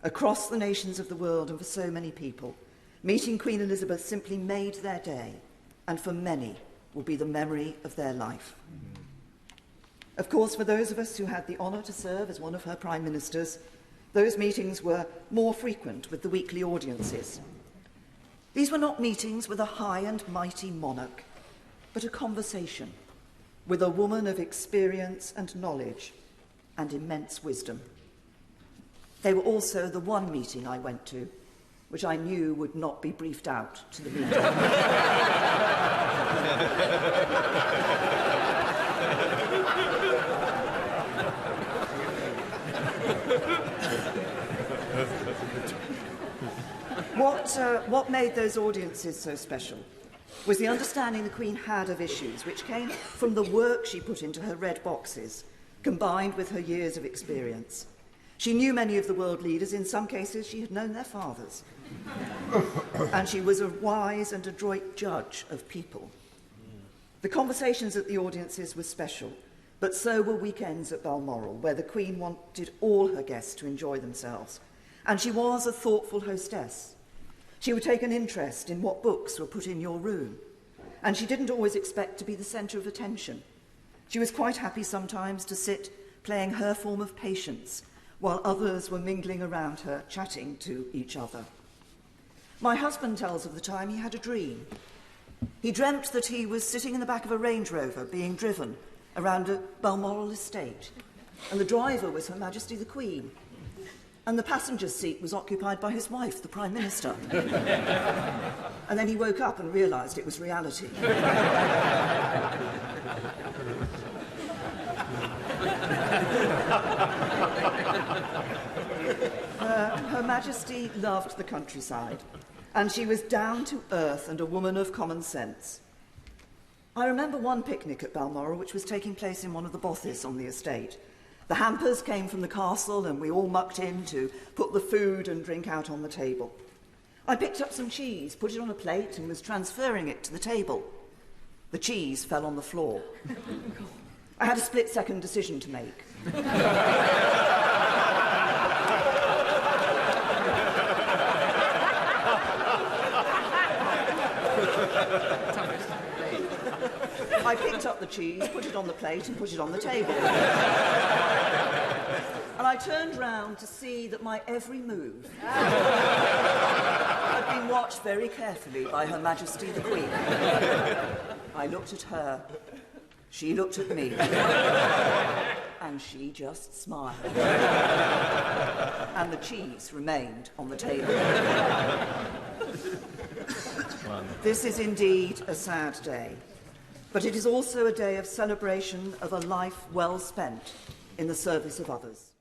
across the nations of the world and for so many people, meeting Queen Elizabeth simply made their day, and for many will be the memory of their life. Of course, for those of us who had the honour to serve as one of her Prime Ministers, those meetings were more frequent with the weekly audiences. These were not meetings with a high and mighty monarch, but a conversation with a woman of experience and knowledge and immense wisdom. They were also the one meeting I went to which I knew would not be briefed out to the media. What made those audiences so special was the understanding the Queen had of issues which came from the work she put into her red boxes, combined with her years of experience. She knew many of the world leaders. In some cases, she had known their fathers. And she was a wise and adroit judge of people. The conversations at the audiences were special, but so were weekends at Balmoral, where the Queen wanted all her guests to enjoy themselves. And she was a thoughtful hostess. She would take an interest in what books were put in your room, and she didn't always expect to be the centre of attention. She was quite happy sometimes to sit playing her form of Patience, while others were mingling around her, chatting to each other. My husband tells of the time he had a dream. He dreamt that he was sitting in the back of a Range Rover being driven around a Balmoral estate, and the driver was Her Majesty the Queen, and the passenger's seat was occupied by his wife, the Prime Minister. And then he woke up and realised it was reality. Her Majesty loved the countryside, and she was down to earth and a woman of common sense. I remember one picnic at Balmoral which was taking place in one of the bothies on the estate. The hampers came from the castle and we all mucked in to put the food and drink out on the table. I picked up some cheese, put it on a plate and was transferring it to the table. The cheese fell on the floor. I had a split-second decision to make. I picked up the cheese, put it on the plate and put it on the table. And I turned round to see that my every move had been watched very carefully by Her Majesty the Queen. I looked at her, she looked at me, and she just smiled. And the cheese remained on the table. This is indeed a sad day. But it is also a day of celebration of a life well spent in the service of others.